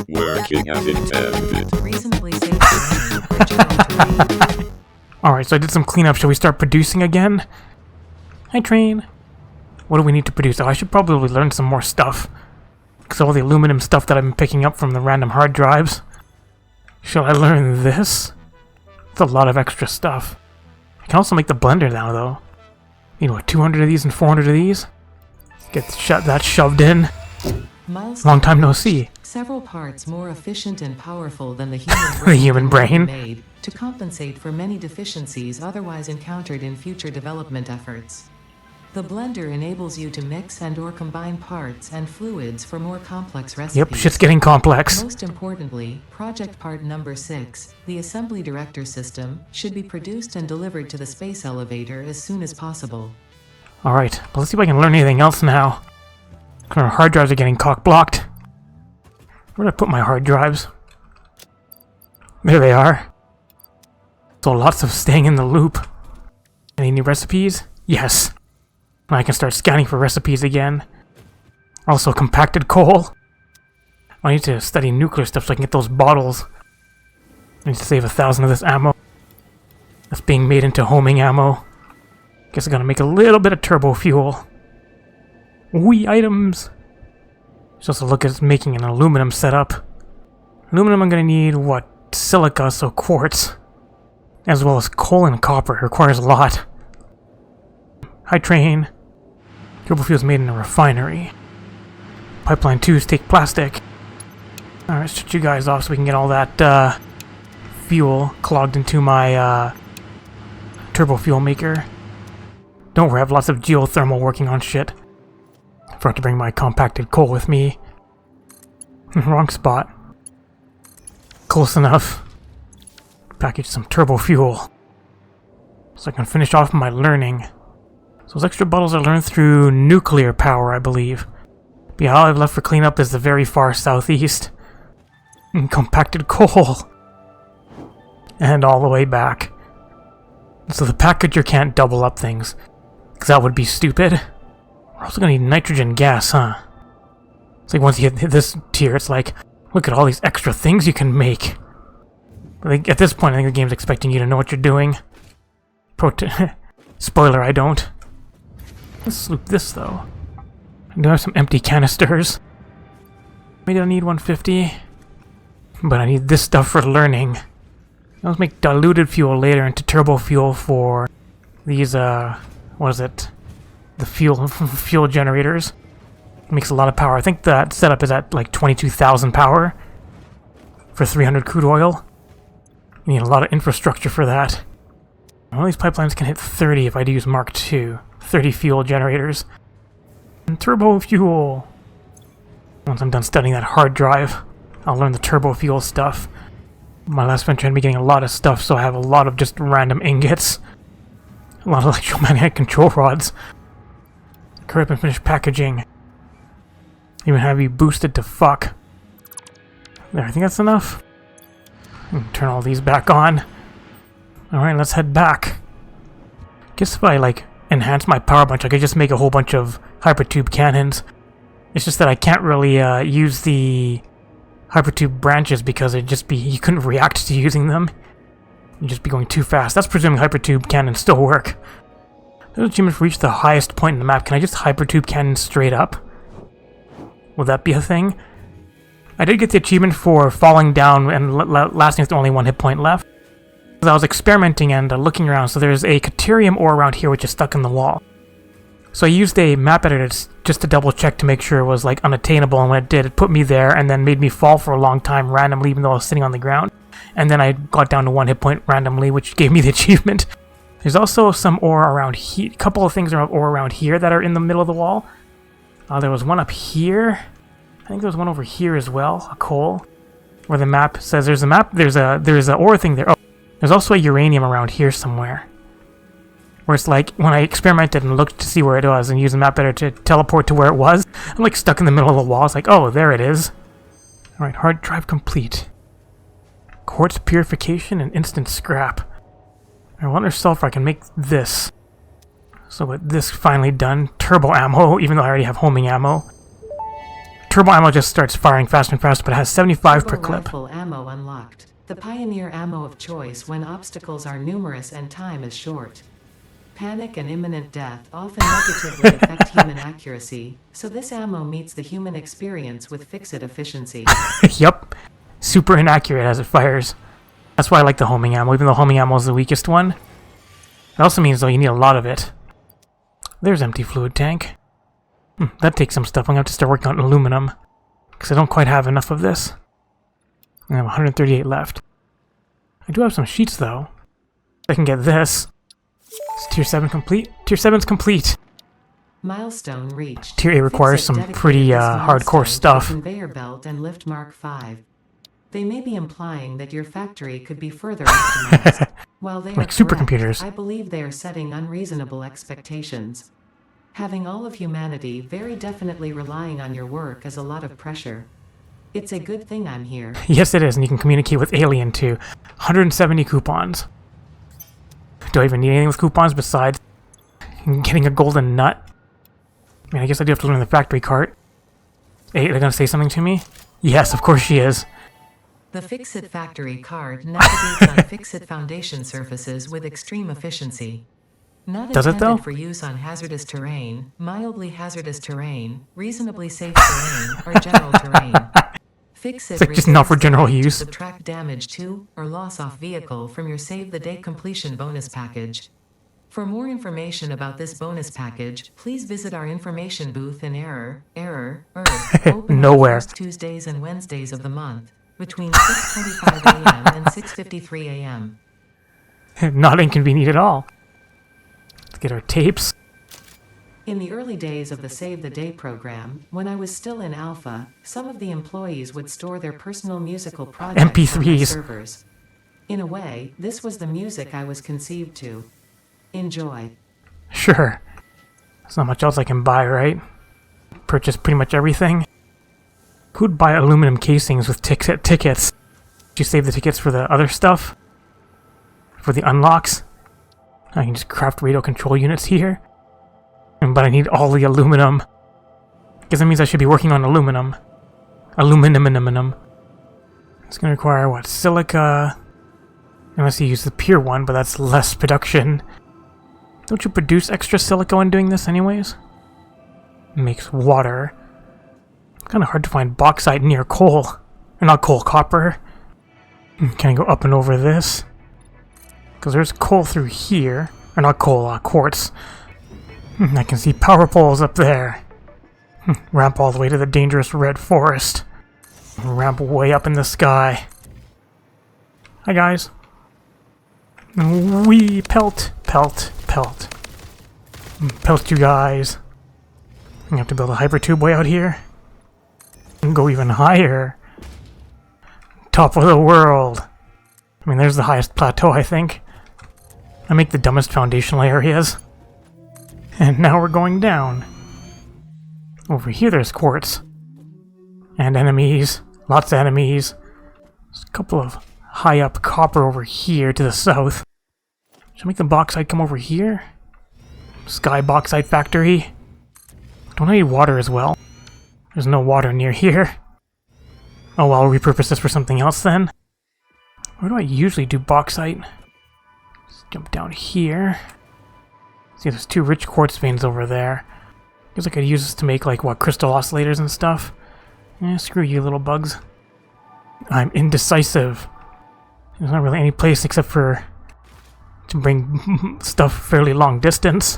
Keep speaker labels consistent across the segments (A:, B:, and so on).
A: Working as intended.
B: Reasonably safe terrain.
C: Alright, so I did some cleanup. Shall we start producing again? Hi, train. What do we need to produce? Oh, I should probably learn some more stuff. Because all the aluminum stuff that I've been picking up from the random hard drives. Shall I learn this? It's a lot of extra stuff. I can also make the blender now, though. You know what, 200 of these and 400 of these? Get that shoved in. Long time no see.
B: Several parts more efficient and powerful than the human brain,
C: The human brain.
B: made to compensate for many deficiencies otherwise encountered in future development efforts. The blender enables you to mix and/or combine parts and fluids for more complex recipes.
C: Yep, shit's getting complex.
B: Most importantly, project part number 6, the assembly director system, should be produced and delivered to the space elevator as soon as possible.
C: Alright, but let's see if I can learn anything else now. Our hard drives are getting cock-blocked. Where did I put my hard drives? There they are. So lots of staying in the loop. Any new recipes? Yes. I can start scanning for recipes again. Also compacted coal. I need to study nuclear stuff so I can get those bottles. I need to save 1,000 of this ammo. That's being made into homing ammo. Guess I gotta make a little bit of turbo fuel. Wee items! Just also look at making an aluminum setup. Aluminum I'm gonna need, what? Silica, so quartz. As well as coal and copper. It requires a lot. Hi, train. Turbo fuel is made in a refinery. Pipeline 2s take plastic. Alright, shut you guys off so we can get all that fuel clogged into my turbo fuel maker. Don't worry, I have lots of geothermal working on shit. I forgot to bring my compacted coal with me. Wrong spot. Close enough. Package some turbo fuel. So I can finish off my learning. So those extra bottles are learned through nuclear power, I believe. But yeah, all I've left for cleanup is the very far southeast. And compacted coal. And all the way back. So the packager can't double up things. Because that would be stupid. We're also going to need nitrogen gas, huh? It's like once you hit this tier, it's like, look at all these extra things you can make. Like, at this point, I think the game's expecting you to know what you're doing. Spoiler, I don't. Let's loop this, though. I do have some empty canisters. Maybe I need 150. But I need this stuff for learning. Let's make diluted fuel later into turbo fuel for these, what is it? The fuel generators. It makes a lot of power. I think that setup is at like 22,000 power for 300 crude oil. You need a lot of infrastructure for that. All these pipelines can hit 30 if I do use Mark II. 30 fuel generators. And turbo fuel. Once I'm done studying that hard drive, I'll learn the turbo fuel stuff. My last venture had me getting a lot of stuff, so I have a lot of just random ingots. A lot of electromagnetic control rods. Hurry up and finish packaging. Even have you boosted to fuck. There, I think that's enough. Turn all these back on. Alright, let's head back. Guess if I, like, enhance my power bunch, I could just make a whole bunch of hypertube cannons. It's just that I can't really use the hypertube branches because it'd just be, you couldn't react to using them. You'd just be going too fast. That's presuming hypertube cannons still work. There's achievement for reach the highest point in the map. Can I just hypertube cannon straight up? Would that be a thing? I did get the achievement for falling down and lasting with only 1 hit point left. I was experimenting and looking around, so there's a Caterium ore around here which is stuck in the wall. So I used a map editor just to double check to make sure it was like unattainable, and when it did, it put me there and then made me fall for a long time randomly even though I was sitting on the ground. And then I got down to 1 hit point randomly, which gave me the achievement. There's also some ore around here, a couple of things of ore around here that are in the middle of the wall. There was one up here. I think there was one over here as well, a coal. Where the map says there's a map, there's a ore thing there. Oh, there's also a uranium around here somewhere. Where it's like, when I experimented and looked to see where it was and used the map editor to teleport to where it was, I'm like stuck in the middle of the wall. It's like, oh, there it is. Alright, hard drive complete. Quartz purification and instant scrap. I wonder if sulfur I can make this. So with this finally done, turbo ammo, even though I already have homing ammo. turbo ammo just starts firing faster and faster, but it has 75 per
B: Turbo
C: clip.
B: rifle ammo unlocked. The pioneer ammo of choice when obstacles are numerous and time is short. Panic and imminent death often negatively affect human accuracy, so this ammo meets the human experience with fix-it efficiency.
C: Yup. Super inaccurate as it fires. That's why I like the homing ammo, even though homing ammo is the weakest one. It also means, though, you need a lot of it. There's empty fluid tank. That takes some stuff. I'm going to have to start working on aluminum, because I don't quite have enough of this. I have 138 left. I do have some sheets, though. I can get this. Is Tier 7 complete? Tier 7's complete!
B: Milestone reached.
C: Tier 8 requires some
B: Fix-It
C: pretty
B: dedicated this
C: hardcore
B: milestone to
C: stuff.
B: a conveyor belt and lift Mark 5. They may be implying that your factory could be further optimized. While they
C: Like
B: are
C: supercomputers.
B: correct, I believe they are setting unreasonable expectations. Having all of humanity very definitely relying on your work is a lot of pressure. It's a good thing I'm here.
C: Yes, it is, and you can communicate with Alien, too. 170 coupons. Do I even need anything with coupons besides getting a golden nut? I mean, I guess I do have to learn the factory cart. Hey, they're gonna say something to me? Yes, of course she is.
B: The Fix-It factory card navigates on Fix-It foundation surfaces with extreme efficiency. Not
C: Does it,
B: intended
C: though?
B: for use on hazardous terrain, mildly hazardous terrain, reasonably safe terrain, or general terrain. Fix-It
C: It's like just not for
B: reserves the
C: general
B: right to
C: use.
B: subtract damage to or loss off vehicle from your Save the Day completion bonus package. For more information about this bonus package, please visit our information booth in Earth, open on
C: Nowhere.
B: the first Tuesdays and Wednesdays of the month, between 6:25 a.m. and 6:53 a.m.
C: Not inconvenient at all. Let's get our tapes.
B: In the early days of the Save the Day program, when I was still in alpha, some of the employees would store their personal musical projects on my
C: MP3s.
B: servers. In a way, this was the music I was conceived to. Enjoy.
C: Sure. There's not much else I can buy, right? Purchase pretty much everything. Who'd buy aluminum casings with tickets? Did you save the tickets for the other stuff? For the unlocks? I can just craft radio control units here. But I need all the aluminum. Because that means I should be working on aluminum. ALUMINUMINUMINUM. It's going to require, what, silica? Unless you use the pure one, but that's less production. Don't you produce extra silica when doing this anyways? It makes water. Kind of hard to find bauxite near coal. Or not coal, copper. Can I go up and over this? Because there's coal through here. Or not coal, quartz. I can see power poles up there. Ramp all the way to the dangerous red forest. Ramp way up in the sky. Hi guys. Wee pelt, pelt, pelt. Pelt you guys. I have to build a hypertube way out here. And go even higher. Top of the world. I mean, there's the highest plateau, I think. I make the dumbest foundational areas. And now we're going down. Over here there's quartz. And enemies. Lots of enemies. There's a couple of high up copper over here to the south. Should I make the bauxite come over here? Sky bauxite factory. Don't I need water as well? There's no water near here. Oh well, I'll repurpose this for something else then. Where do I usually do bauxite? Let's jump down here. See, there's two rich quartz veins over there. Guess I could use this to make, like, what, crystal oscillators and stuff? Screw you, little bugs. I'm indecisive. There's not really any place except for to bring stuff fairly long distance.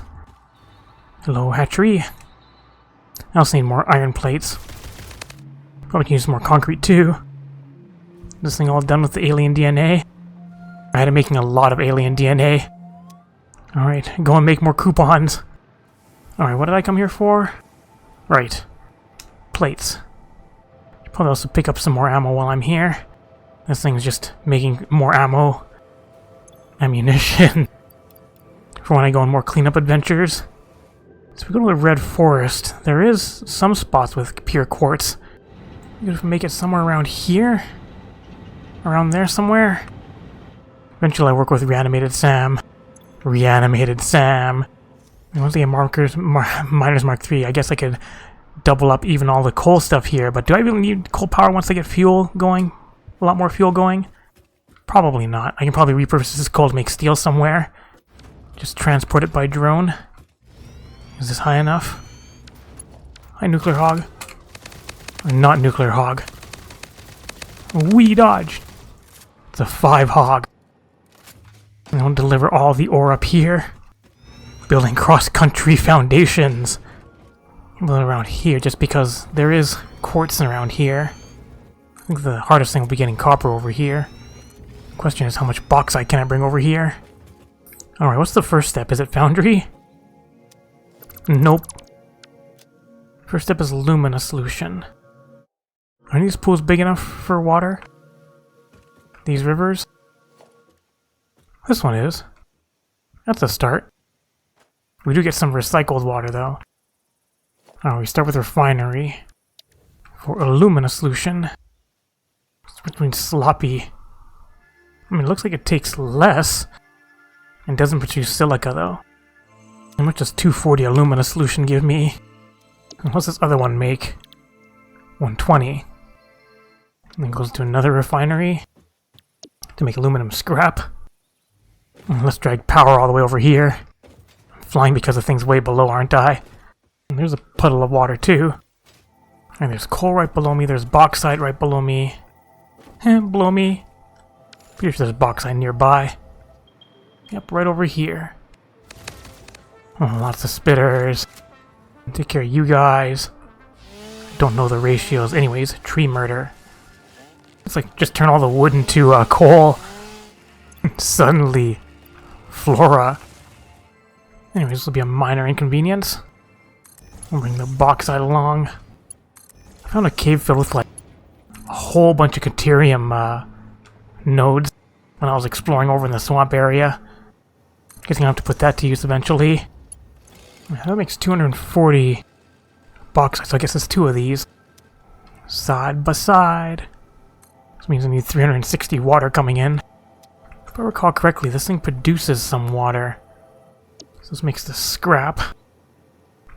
C: Hello, hatchery. I also need more iron plates. Probably can use more concrete too. This thing all done with the alien DNA. I had to making a lot of alien DNA. Alright, go and make more coupons. Alright, what did I come here for? Right. Plates. Should probably also pick up some more ammo while I'm here. This thing's just making more ammo. Ammunition. For when I go on more cleanup adventures. So we go to the red forest. There is some spots with pure quartz. Maybe if we make it somewhere around here? Around there somewhere? Eventually I work with Reanimated Sam. Reanimated Sam. And once I get Miners Mark 3, I guess I could double up even all the coal stuff here, but do I really need coal power once I get fuel going? A lot more fuel going? Probably not. I can probably repurpose this coal to make steel somewhere. Just transport it by drone. Is this high enough? Hi, nuclear hog. Or not nuclear hog. We dodged. It's a 5 hog. And I'll deliver all the ore up here. Building cross-country foundations. Build around here just because there is quartz around here. I think the hardest thing will be getting copper over here. Question is, how much bauxite can I bring over here? Alright, what's the first step? Is it foundry? Nope. First step is alumina solution. Are these pools big enough for water? These rivers? This one is. That's a start. We do get some recycled water though. Alright, we start with refinery. For alumina solution. It's between sloppy. I mean, it looks like it takes less. And doesn't produce silica though. How much does 240 alumina solution give me? And what's this other one make? 120. And then goes to another refinery to make aluminum scrap. And let's drag power all the way over here. I'm flying because the thing's way below, aren't I? And there's a puddle of water too. And there's coal right below me, there's bauxite right below me. And below me. Pretty sure there's bauxite nearby. Yep, right over here. Oh, lots of spitters. Take care of you guys. Don't know the ratios. Anyways, tree murder. It's like just turn all the wood into coal. Suddenly, flora. Anyways, this will be a minor inconvenience. We'll bring the bauxite along. I found a cave filled with like a whole bunch of Caterium nodes when I was exploring over in the swamp area. Guessing I'll have to put that to use eventually. That makes 240 bauxite, so I guess it's 2 of these. Side by side. This means I need 360 water coming in. If I recall correctly, this thing produces some water. So this makes the scrap.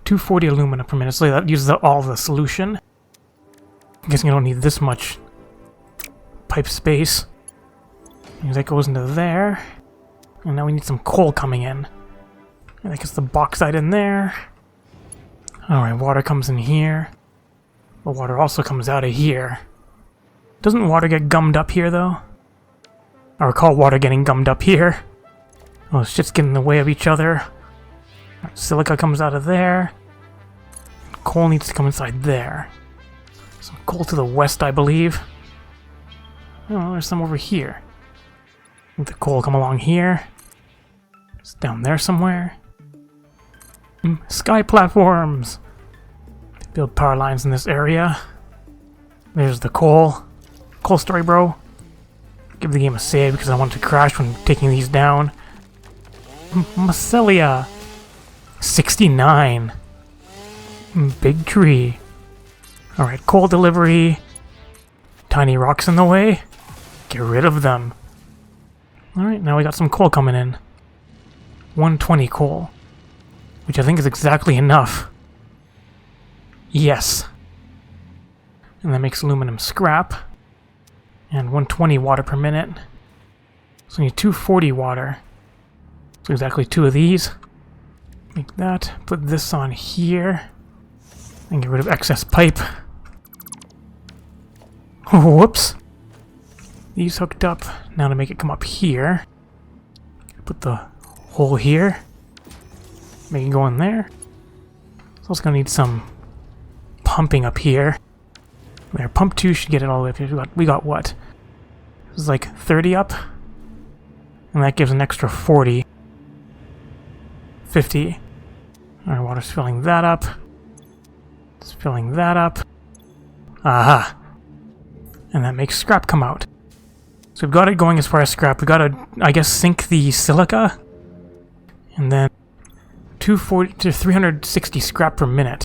C: 240 alumina per minute, so that uses all the solution. I'm guessing I don't need this much pipe space. And that goes into there. And now we need some coal coming in. And that gets the bauxite in there. Alright, water comes in here. But water also comes out of here. Doesn't water get gummed up here, though? I recall water getting gummed up here. Oh, shit's getting in the way of each other. Silica comes out of there. Coal needs to come inside there. Some coal to the west, I believe. Oh, there's some over here. Let the coal come along here. It's down there somewhere. Sky platforms! Build power lines in this area. There's the coal. Coal story, bro. Give the game a save because I want it to crash when taking these down. Mycelia! 69. Big tree. Alright, coal delivery. Tiny rocks in the way. Get rid of them. Alright, now we got some coal coming in. 120 coal. Which I think is exactly enough. Yes. And that makes aluminum scrap. And 120 water per minute. So we need 240 water. So exactly 2 of these. Make that. Put this on here. And get rid of excess pipe. Whoops. These hooked up. Now to make it come up here. Put the hole here. Make it go in there. It's also going to need some pumping up here. There, pump 2 should get it all the way up here. We got what? This is like 30 up. And that gives an extra 40. 50. Alright, water's filling that up. It's filling that up. Aha! And that makes scrap come out. So we've got it going as far as scrap. We've got to, I guess, sink the silica. And then 240 to 360 scrap per minute.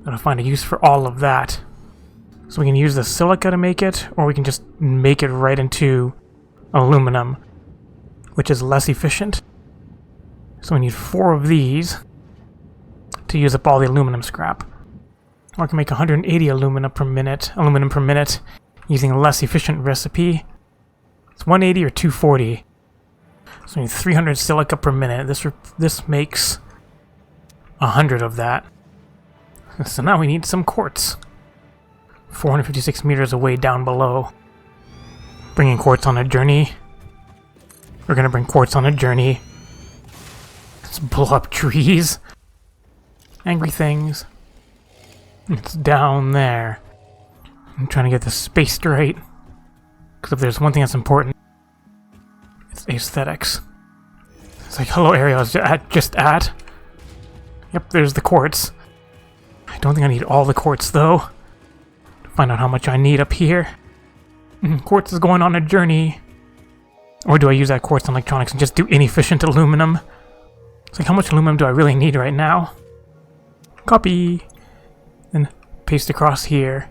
C: Gotta find a use for all of that. So we can use the silica to make it, or we can just make it right into aluminum, which is less efficient. So we need 4 of these to use up all the aluminum scrap. Or I can make 180 aluminum per minute using a less efficient recipe. It's 180 or 240. So I need 300 silica per minute. This makes 100 of that. So now we need some quartz. 456 meters away down below. Bringing quartz on a journey. We're gonna bring quartz on a journey. Let's blow up trees. Angry things. It's down there. I'm trying to get this spaced right. Because if there's one thing that's important, it's aesthetics. It's like, hello area I was just at. Yep, there's the quartz. I don't think I need all the quartz though. To find out how much I need up here. Quartz is going on a journey. Or do I use that quartz on electronics and just do inefficient aluminum? It's like, how much aluminum do I really need right now? Copy. Then paste across here.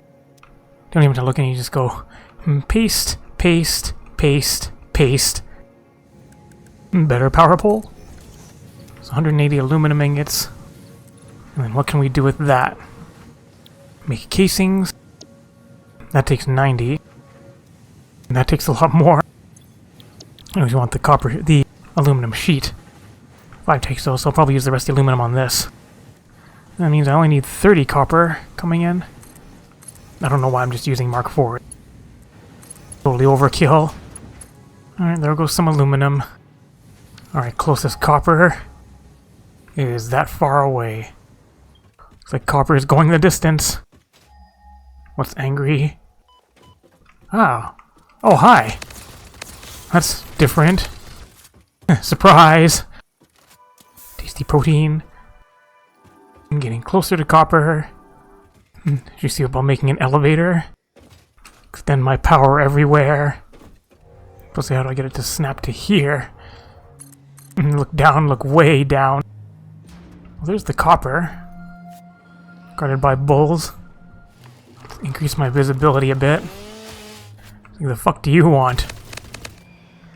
C: Don't even have to look and you just go paste, paste, paste, paste. Better power pole. It's 180 aluminum ingots. And then what can we do with that? Make casings. That takes 90. And that takes a lot more. And we want the aluminum sheet. 5 takes those, so I'll probably use the rest of the aluminum on this. That means I only need 30 copper coming in. I don't know why I'm just using Mark IV. Totally overkill. Alright, there goes some aluminum. Alright, closest copper is that far away. Looks like copper is going the distance. What's angry? Ah. Oh, hi. That's different. Surprise. Tasty protein. I'm getting closer to copper. Did you see about making an elevator? Extend my power everywhere. Let's see, how do I get it to snap to here? Look down, look way down. Well, there's the copper. Guarded by bulls. Let's increase my visibility a bit. What the fuck do you want?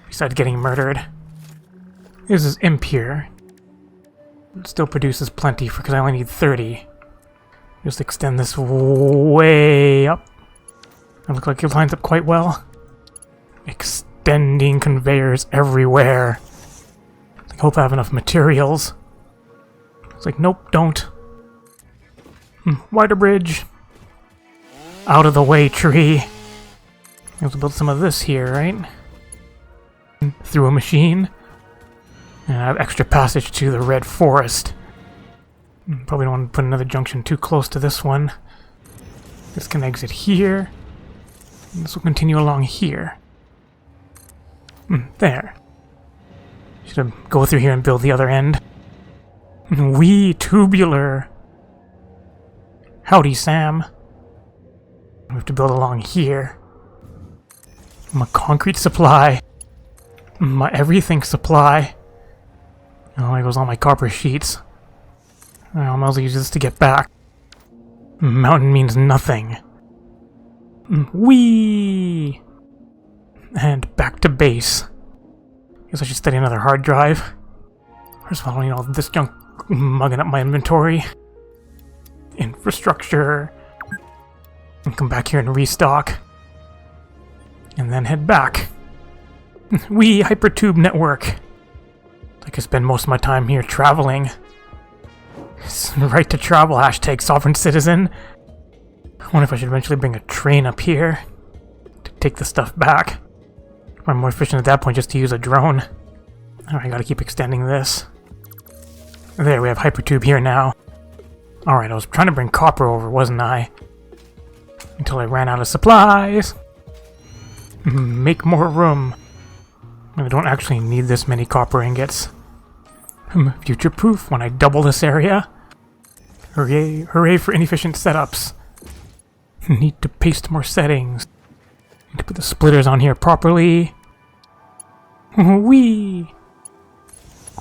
C: Besides getting murdered. This is impure. It still produces plenty because I only need 30. Just extend this way up. It looks like it lines up quite well. Extending conveyors everywhere. I hope I have enough materials. It's like, nope, don't. Wider bridge. Out of the way, tree. I have to build some of this here, right? Through a machine. And I have extra passage to the red forest. Probably don't want to put another junction too close to this one. This can exit here. And this will continue along here. There. Should have go through here and build the other end. Tubular. Howdy, Sam. We have to build along here. My concrete supply. My everything supply. Oh, there goes all my copper sheets. I might as well use this to get back. Mountain means nothing. Whee! And back to base. Guess I should study another hard drive. First of all, all this junk mugging up my inventory. Infrastructure. And come back here and restock. And then head back. Whee! Hypertube network. I could spend most of my time here traveling. Right to travel, hashtag sovereign citizen. I wonder if I should eventually bring a train up here to take the stuff back. I'm more efficient at that point just to use a drone. Alright, I gotta keep extending this. There, we have hypertube here now. Alright, I was trying to bring copper over, wasn't I? Until I ran out of supplies. Make more room. I don't actually need this many copper ingots. Future-proof when I double this area. Hooray, hooray for inefficient setups. Need to paste more settings. Need to put the splitters on here properly. Whee!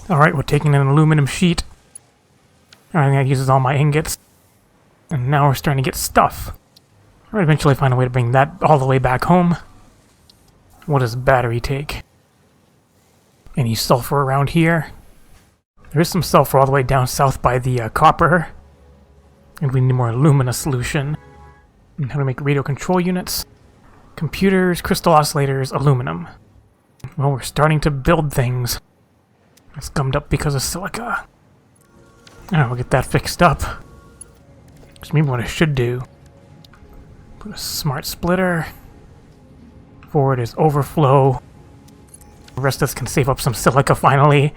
C: Alright, we're taking an aluminum sheet. I think that uses all my ingots. And now we're starting to get stuff. I'll eventually find a way to bring that all the way back home. What does battery take? Any sulfur around here? There is some sulfur all the way down south by the copper. And we need more alumina solution. And how to make radio control units. Computers, crystal oscillators, aluminum. Well, we're starting to build things. It's gummed up because of silica. Alright, we'll get that fixed up. So maybe what I should do. Put a smart splitter. Forward is overflow. The rest of us can save up some silica finally.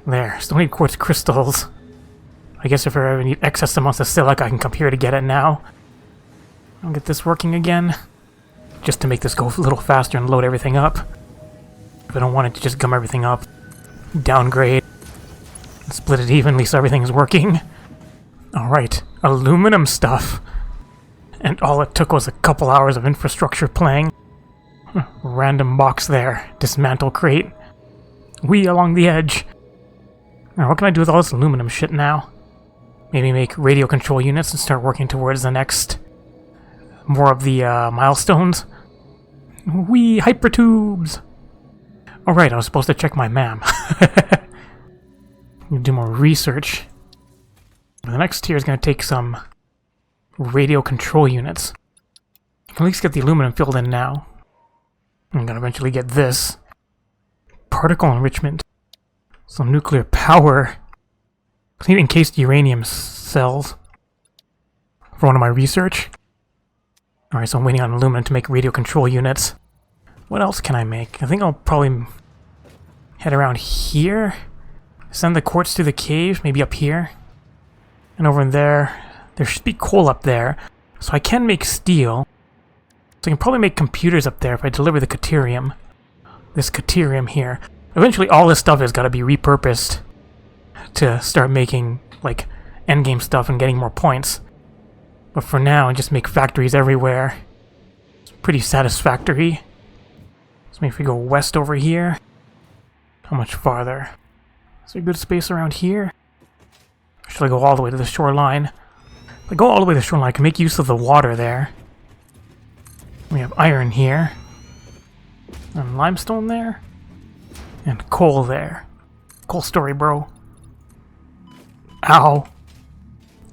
C: There, still need quartz crystals. I guess if I ever need excess amounts of silica, I can come here to get it now. I'll get this working again. Just to make this go a little faster and load everything up. If I don't want it to just gum everything up. Downgrade. And split it evenly so everything's working. Alright, aluminum stuff. And all it took was a couple hours of infrastructure playing. Random box there. Dismantle crate. Wee along the edge. Now, what can I do with all this aluminum shit now? Maybe make radio control units and start working towards the next... more of the milestones. Wee hypertubes! Alright, I was supposed to check my MAM. Do more research. The next tier is going to take some radio control units. I can at least get the aluminum filled in now. I'm going to eventually get this. Particle enrichment. Some nuclear power. I need encased uranium cells for one of my research. Alright, so I'm waiting on aluminum to make radio control units. What else can I make? I think I'll probably head around here. Send the quartz to the cave, maybe up here. And over in there, there should be coal up there. So I can make steel. So I can probably make computers up there if I deliver the caterium. This caterium here. Eventually all this stuff has got to be repurposed to start making, like, endgame stuff and getting more points. But for now, I just make factories everywhere. It's pretty satisfactory. So maybe if we go west over here. How much farther? Is there good space around here? Or should I go all the way to the shoreline? If I go all the way to the shoreline, I can make use of the water there. We have iron here. And limestone there. And coal there. Coal story, bro. Ow.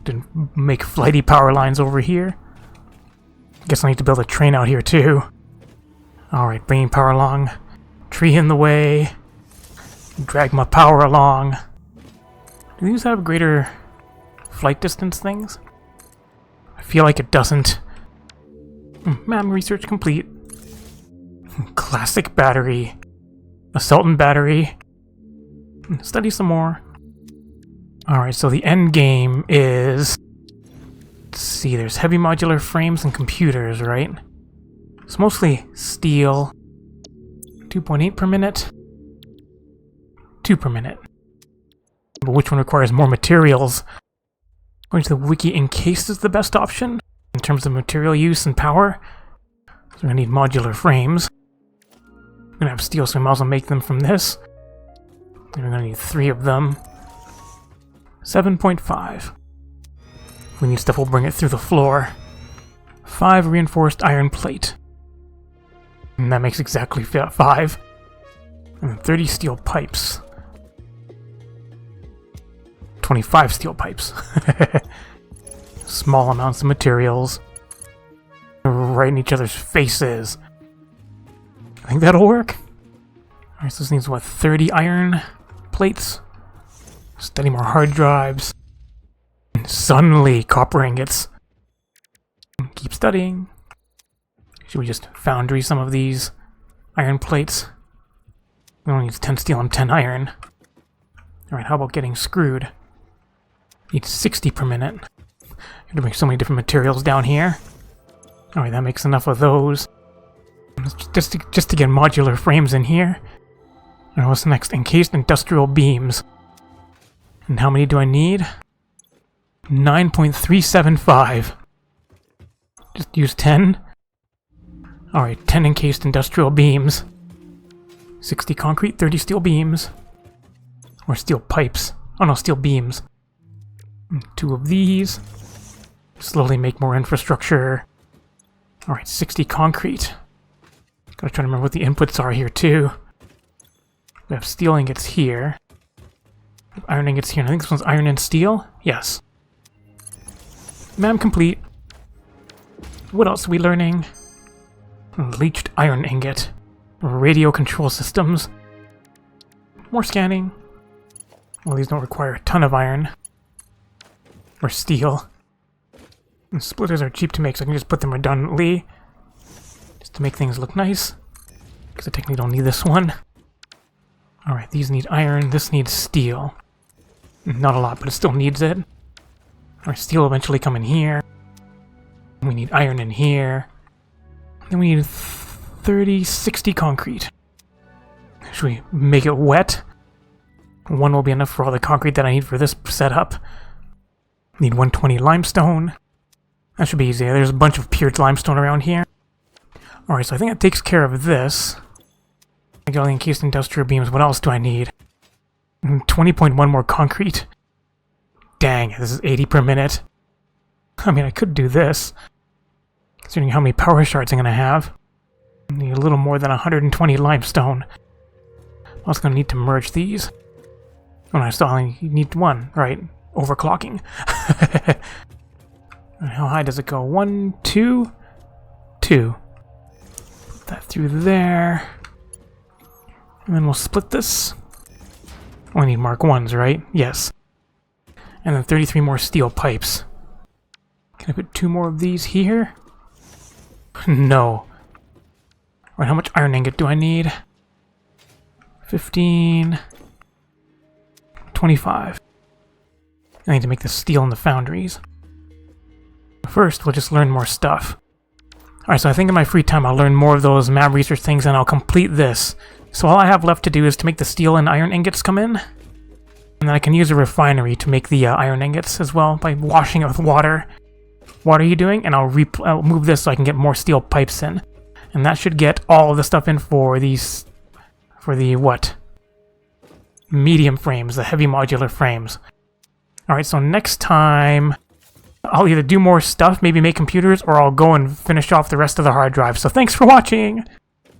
C: Didn't make flighty power lines over here. Guess I need to build a train out here too. Alright, bringing power along. Tree in the way. Drag my power along. Do these have greater flight distance things? I feel like it doesn't. MAM research complete. Classic battery. Assault battery. Study some more. Alright, so the end game is... Let's see, there's heavy modular frames and computers, right? It's mostly steel. 2.8 per minute. 2 per minute. But which one requires more materials? According to the wiki, encased is the best option in terms of material use and power. So we're going to need modular frames. We're going to have steel, so we might as well make them from this. And we're going to need 3 of them. 7.5. If we need stuff, we'll bring it through the floor. 5 reinforced iron plate. And that makes exactly 5. And then 30 steel pipes. 25 steel pipes. Small amounts of materials. Right in each other's faces. I think that'll work. Alright, so this needs, what, 30 iron plates? Study more hard drives. Suddenly, copper ingots. Keep studying. Should we just foundry some of these iron plates? We only need 10 steel and 10 iron. Alright, how about getting screwed? Need 60 per minute. Have to bring so many different materials down here. Alright, that makes enough of those. Just to get modular frames in here. Alright, what's next? Encased industrial beams. And how many do I need? 9.375. Just use 10. Alright, 10 encased industrial beams. 60 concrete, 30 steel beams. Or steel pipes. Oh no, steel beams. 2 of these. Slowly make more infrastructure. Alright, 60 concrete. Gotta try to remember what the inputs are here too. We have steel ingots here. Iron ingots here. I think this one's iron and steel? Yes. Ma'am complete. What else are we learning? Leached iron ingot. Radio control systems. More scanning. Well, these don't require a ton of iron. Or steel. And splitters are cheap to make, so I can just put them redundantly. Just to make things look nice. Because I technically don't need this one. Alright, these need iron, this needs steel. Not a lot, but it still needs it. Our steel will eventually come in here. We need iron in here. Then we need 60 concrete. Should we make it wet? One will be enough for all the concrete that I need for this setup. Need 120 limestone. That should be easy. There's a bunch of pure limestone around here. Alright, so I think that takes care of this. I got all the encased industrial beams. What else do I need? 20.1 more concrete. Dang, this is 80 per minute. I mean, I could do this. Considering how many power shards I'm going to have. I need a little more than 120 limestone. I'm also going to need to merge these. Oh, I still only need one, right? Overclocking. How high does it go? 1, 2, 2. Put that through there. And then we'll split this. Only need Mark 1s, right? Yes. And then 33 more steel pipes. Can I put 2 more of these here? No. Alright, how much iron ingot do I need? 15... 25. I need to make the steel in the foundries. First, we'll just learn more stuff. Alright, so I think in my free time I'll learn more of those map research things and I'll complete this. So all I have left to do is to make the steel and iron ingots come in. And then I can use a refinery to make the iron ingots as well by washing it with water. What are you doing? And I'll move this so I can get more steel pipes in. And that should get all of the stuff in for these... for the what? Medium frames, the heavy modular frames. Alright, so next time... I'll either do more stuff, maybe make computers, or I'll go and finish off the rest of the hard drive. So thanks for watching!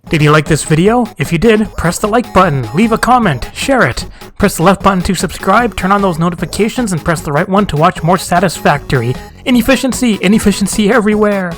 C: Did you like this video? If you did, press the like button, leave a comment, share it. Press the left button to subscribe, turn on those notifications, and press the right one to watch more Satisfactory. Inefficiency everywhere!